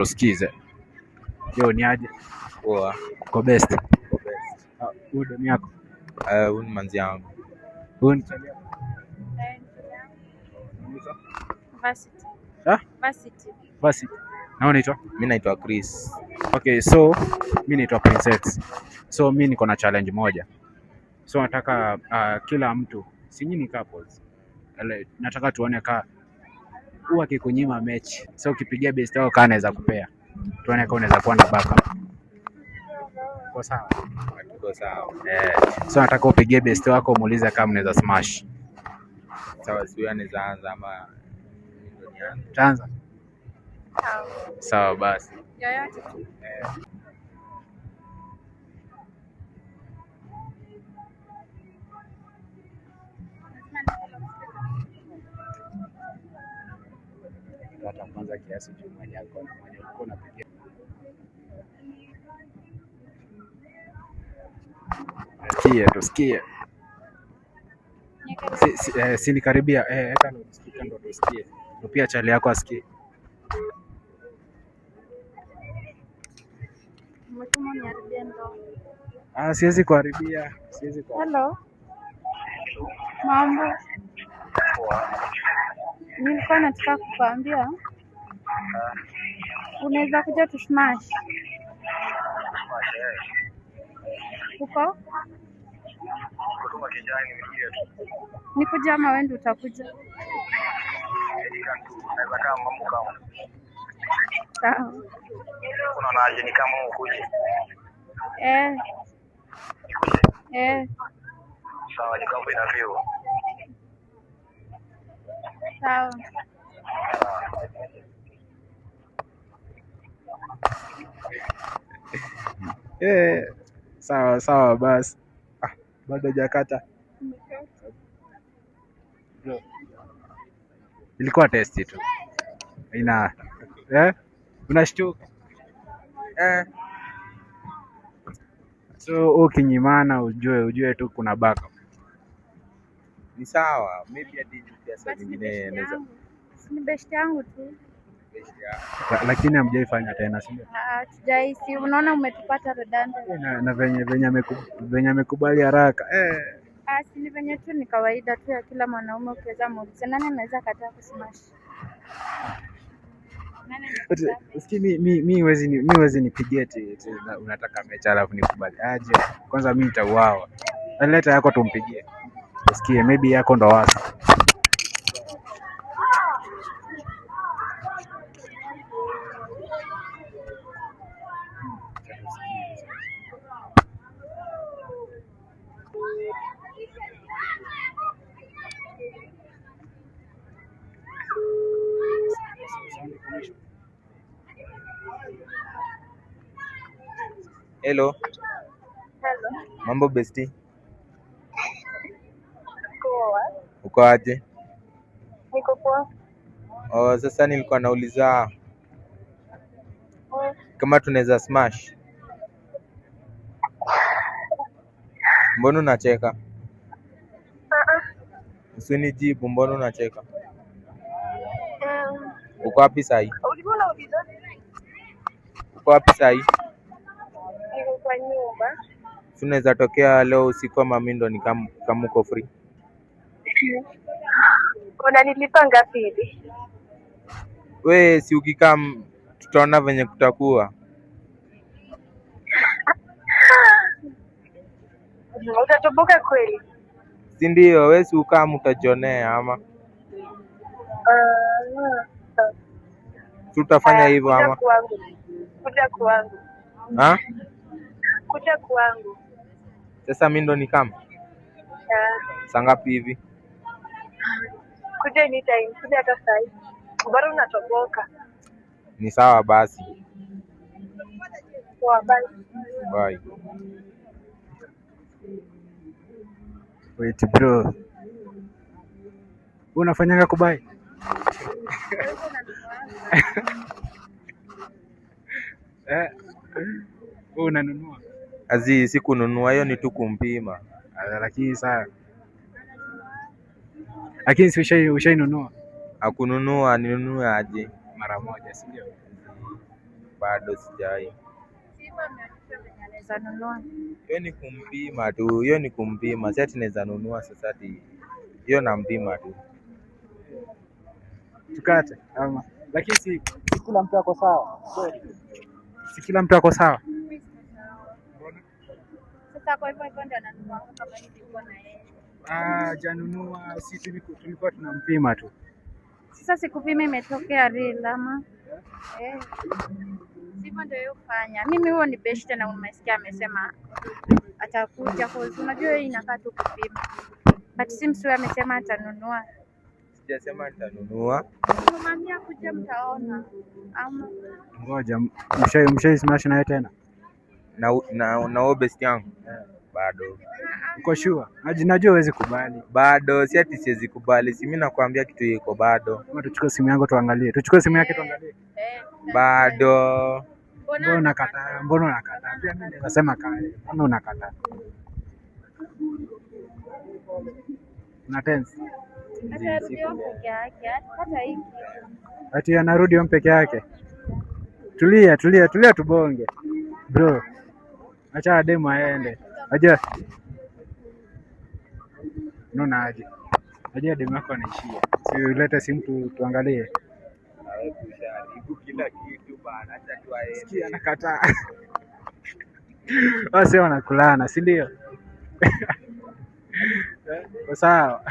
Usikize. Yo ni aje? Poa. Kwa best. Kwa best. Huyu demu yako? Huyu ni manzi yangu. Huyu ni chali yako? Varsity. Varsity. Varsity. Na unaitwa? Mimi naitwa Chris. Okay, so mimi naitwa Princess. So mimi niko na challenge moja. So nataka kila mtu, si nyinyi couples. Nataka tuone huwa akikunyima mechi. So ukipigia best yako kana anaweza kupea. Tuone kama unaweza kuwa na backup. Kwa sawa? Tuko sawa. So nataka upigie best wako muulize kama unaweza smash. Sawa, sio anaweza anza ama ndio nianze. Taanza? Sawa. Sawa basi. Yoyote tu. Kata kwanza kiasi juu mwenye yako na mwenye uko unapigia. Tusikie. Si nikaribia. Eka ndo speaker ndo tusikie. Ndo pia chali yako asikie. Mtumo niharibia ndo. Siwezi kuharibia. Hello. Mambo. Nilikuwa nataka kukuambia. Unaweza kuja tu smash. Uko? Nikuja ama wewe ndio utakuja? Sawa. Unaonaje ni kama ukuje? Sawa, ni kama inavyo. Sawa. Sawa basi. Bado hajakata. Ilikuwa testi tu. Unashtuka. So ukinyimana ujue tu kuna backup. Ni sawa. Maybe hadi pesa nyingine anaweza. Ni best yangu tu. Lakini hamjaifanya tena, si ndio? Tujaisi. Unaona umetupata redundant. Na venye amekubali haraka. Si ni venye tu ni kawaida tu ya kila mwanaume ukiweza muulize nani anaweza kataa kusmash. Mimi huwezi nipigie eti unataka mechi alafu nikubali. Aje. Kwanza mimi nitauawa. Leta yako tumpigie. Usikie maybe yako ndo wasi. Hello. Mambo bestie. Poa. Uko aje? Niko poa. Sasa nilikuwa nauliza kama tunaweza smash. Mbona unacheka? Usinijibu, mbona unacheka? Uko wapi sahi? Uko wapi sahi? Niko kwa nyumba. Tunaweza tokea leo usiku ama mimi ndo ni kama uko free. Unanilipa ngapi hivi? We si ukikaa tutaona venye kutakuwa. Utatoboka kweli? Si ndio, wewe si ukaa utajionea ama? Tutafanya hivyo ama? Kuja kwangu. Kuja kwangu. Sasa mimi ndo ni kama? Saa ngapi hivi? Kuja anytime, kuja hata saa hii. Bado unatoboka. Ni sawa basi. Poa, bye. Bye. Wait bro. Unafanyanga kubai? Unanunua? Si kununua, hiyo ni tu kumpima. Lakini sawa. Lakini si ushainunua? Hakununua, ninunue aje? Mara moja, si ndio? bado sijai. Hivyo ameonyesha venye anaweza nunua. Hiyo ni kumpima, si ati naweza nunua sasa ati. Hiyo nampima tu. Tukate ama lakini si kila mtu ako sawa. Si kila mtu ako sawa. Sasa kwa hivyo ndio ananunua kama nilikuwa na yeye. Janunua si tulikuwa tunampima tu. Sasa sikupima imetokea real ama? Sivyo ndio yofanya. Mimi huo ni best na umesikia amesema atakuja kwa unajua hii inakaa tu kupima. But Sims wewe amesema atanunua. Sijasema nitanunua. Mwambia kuja mtaona. Ama Ngoja mshai smash naye tena. Na best yangu. Bado. Uko sure? Najua huwezi kubali. Bado, si ati siwezi kubali. Si mimi nakwambia kitu iko bado. Kama tuchukue simu yangu tuangalie. Tuchukue simu yake tuangalie. Bado. Mbona unakataa? Mbona unakataa? Pia mimi nasema kale. Mbona unakataa? Na tense. atarudi peke yake hata hiki. Ati anarudi peke yake. Tulia tubonge. Bro. Acha demo aende. Aje. Unaona aje? Aje demo yako anaishia. Si ulete simu tuangalie. Kusharibu kila kitu bana, acha tu aende. Sikia anakataa. Wase wanakulana, si ndio? Sawa.